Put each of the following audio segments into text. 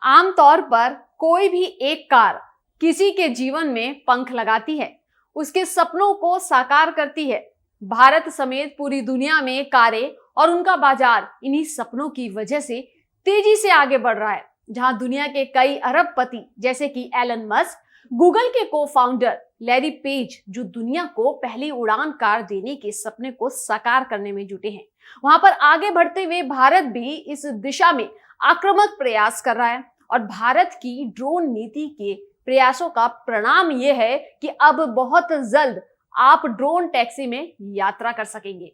आमतौर पर कोई भी एक कार किसी के जीवन में पंख लगाती है, उसके सपनों को साकार करती है। भारत समेत पूरी दुनिया में कारें और उनका बाजार इन्हीं सपनों की वजह से तेजी से आगे बढ़ रहा है। जहां दुनिया के कई अरबपति जैसे कि एलन मस्क, गूगल के को फाउंडर लैरी पेज, जो दुनिया को पहली उड़ान कार देने के सपने को साकार करने में जुटे हैं, वहां पर आगे बढ़ते हुए भारत भी इस दिशा में आक्रामक प्रयास कर रहा है। और भारत की ड्रोन नीति के प्रयासों का परिणाम यह है कि अब बहुत जल्द आप ड्रोन टैक्सी में यात्रा कर सकेंगे।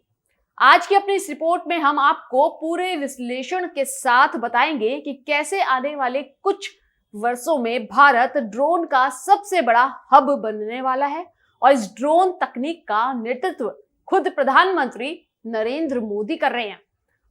आज की अपनी इस रिपोर्ट में हम आपको पूरे विश्लेषण के साथ बताएंगे कि कैसे आने वाले कुछ वर्षों में भारत ड्रोन का सबसे बड़ा हब बनने वाला है और इस ड्रोन तकनीक का नेतृत्व खुद प्रधानमंत्री नरेंद्र मोदी कर रहे हैं।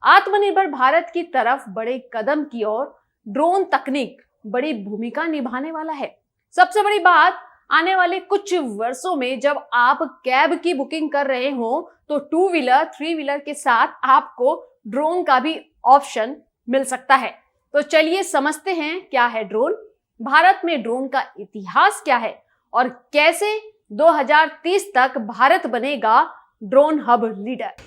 आत्मनिर्भर भारत की तरफ बड़े कदम की ओर ड्रोन तकनीक बड़ी भूमिका निभाने वाला है। सबसे बड़ी बात, आने वाले कुछ वर्षों में जब आप कैब की बुकिंग कर रहे हो तो 2 व्हीलर 3 व्हीलर के साथ आपको ड्रोन का भी ऑप्शन मिल सकता है। तो चलिए समझते हैं क्या है ड्रोन, भारत में ड्रोन का इतिहास क्या है और कैसे 2030 तक भारत बनेगा ड्रोन हब लीडर।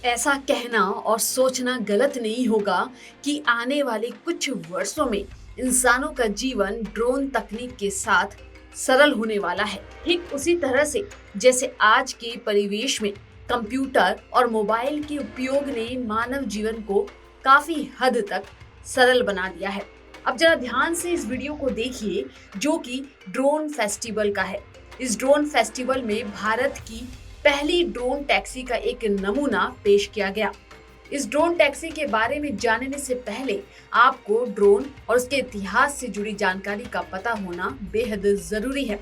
ऐसा कहना और सोचना गलत नहीं होगा कि आने वाले कुछ वर्षों में इंसानों का जीवन ड्रोन तकनीक के साथ सरल होने वाला है। ठीक उसी तरह से जैसे आज के परिवेश में कंप्यूटर और मोबाइल के उपयोग ने मानव जीवन को काफी हद तक सरल बना दिया है। अब जरा ध्यान से इस वीडियो को देखिए जो कि ड्रोन फेस्टिवल का है। इस ड्रोन फेस्टिवल में भारत की पहली ड्रोन टैक्सी का एक नमूना पेश किया गया। इस ड्रोन टैक्सी के बारे में जानने से पहले आपको ड्रोन और उसके इतिहास से जुड़ी जानकारी का पता होना बेहद जरूरी है।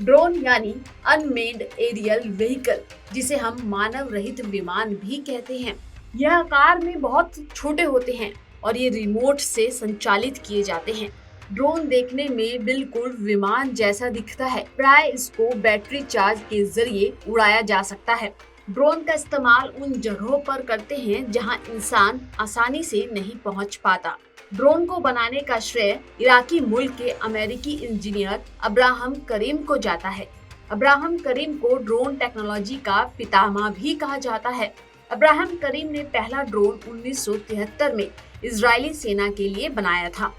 ड्रोन यानी अनमेन्ड एरियल व्हीकल, जिसे हम मानव रहित विमान भी कहते हैं। यह आकार में बहुत छोटे होते हैं और ये रिमोट से संचालित किए जाते हैं। ड्रोन देखने में बिल्कुल विमान जैसा दिखता है। प्राय इसको बैटरी चार्ज के जरिए उड़ाया जा सकता है। ड्रोन का इस्तेमाल उन जगहों पर करते हैं जहां इंसान आसानी से नहीं पहुंच पाता। ड्रोन को बनाने का श्रेय इराकी मूल के अमेरिकी इंजीनियर अब्राहम करीम को जाता है। अब्राहम करीम को ड्रोन टेक्नोलॉजी का पितामह भी कहा जाता है। अब्राहम करीम ने पहला ड्रोन 1973 में इजरायली सेना के लिए बनाया था।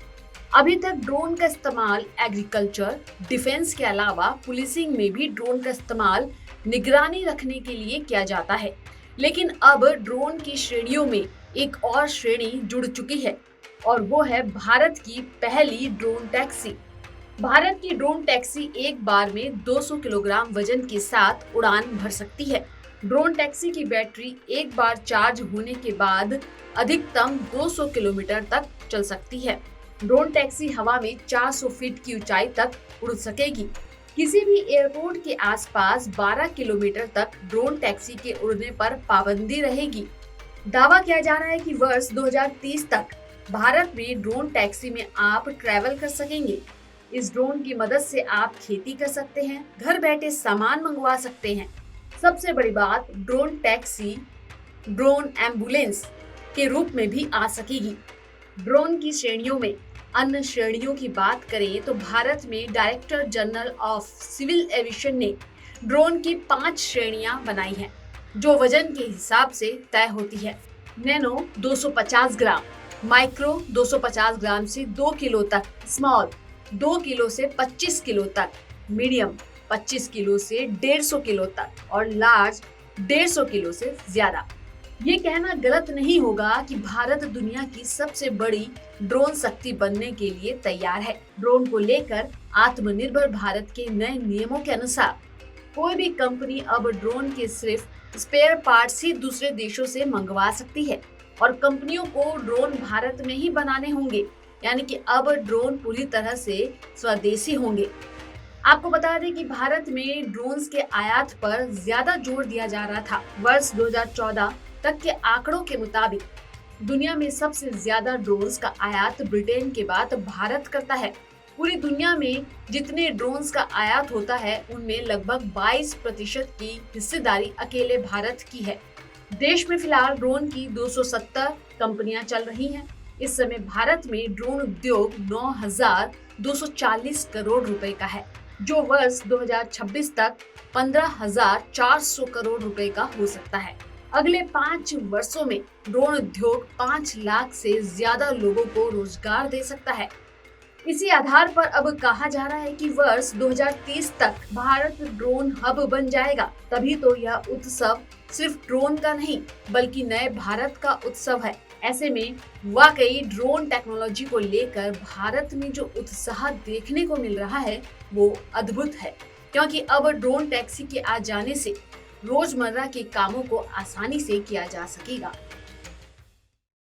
अभी तक ड्रोन का इस्तेमाल एग्रीकल्चर, डिफेंस के अलावा पुलिसिंग में भी ड्रोन का इस्तेमाल निगरानी रखने के लिए किया जाता है। लेकिन अब ड्रोन की श्रेणियों में एक और श्रेणी जुड़ चुकी है और वो है भारत की पहली ड्रोन टैक्सी। भारत की ड्रोन टैक्सी एक बार में 200 किलोग्राम वजन के साथ उड़ान भर सकती है। ड्रोन टैक्सी की बैटरी एक बार चार्ज होने के बाद अधिकतम 200 किलोमीटर तक चल सकती है। ड्रोन टैक्सी हवा में 400 फीट की ऊंचाई तक उड़ सकेगी। किसी भी एयरपोर्ट के आसपास 12 किलोमीटर तक ड्रोन टैक्सी के उड़ने पर पाबंदी रहेगी। दावा किया जा रहा है कि वर्ष 2030 तक भारत में ड्रोन टैक्सी में आप ट्रैवल कर सकेंगे। इस ड्रोन की मदद से आप खेती कर सकते हैं, घर बैठे सामान मंगवा सकते हैं। सबसे बड़ी बात, ड्रोन टैक्सी ड्रोन एम्बुलेंस के रूप में भी आ सकेगी। ड्रोन की श्रेणियों में अन्य श्रेणियों की बात करें तो भारत में director general of civil aviation ने ड्रोन की 5 श्रेणियां बनाई हैं, जो वजन के हिसाब से तय होती है। नैनो 250 ग्राम, माइक्रो 250 ग्राम से 2 किलो तक, स्मॉल 2 किलो से 25 किलो तक, मीडियम 25 किलो से 150 किलो तक और लार्ज 150 किलो से ज्यादा। ये कहना गलत नहीं होगा कि भारत दुनिया की सबसे बड़ी ड्रोन शक्ति बनने के लिए तैयार है। ड्रोन को लेकर आत्मनिर्भर भारत के नए नियमों के अनुसार कोई भी कंपनी अब ड्रोन के सिर्फ स्पेयर पार्ट्स ही दूसरे देशों से मंगवा सकती है और कंपनियों को ड्रोन भारत में ही बनाने होंगे, यानी कि अब ड्रोन पूरी तरह से स्वदेशी होंगे। आपको बता दें कि भारत में ड्रोन्स के आयात पर ज्यादा जोर दिया जा रहा था। वर्ष 2014 तक के आंकड़ों के मुताबिक दुनिया में सबसे ज्यादा ड्रोन्स का आयात ब्रिटेन के बाद भारत करता है। पूरी दुनिया में जितने ड्रोन्स का आयात होता है उनमें लगभग 22% की हिस्सेदारी अकेले भारत की है। देश में फिलहाल ड्रोन की 270 कंपनियां चल रही हैं। इस समय भारत में ड्रोन उद्योग 9,240 करोड़ रुपए का है, जो वर्ष 2026 तक 15,400 करोड़ रुपए का हो सकता है। अगले 5 वर्षों में ड्रोन उद्योग 5 लाख से ज्यादा लोगों को रोजगार दे सकता है। इसी आधार पर अब कहा जा रहा है कि वर्ष 2030 तक भारत ड्रोन हब बन जाएगा। तभी तो यह उत्सव सिर्फ ड्रोन का नहीं बल्कि नए भारत का उत्सव है। ऐसे में वाकई ड्रोन टेक्नोलॉजी को लेकर भारत में जो उत्साह देखने को मिल रहा है वो अद्भुत है, क्योंकि अब ड्रोन टैक्सी के आ जाने से रोजमर्रा के कामों को आसानी से किया जा सकेगा।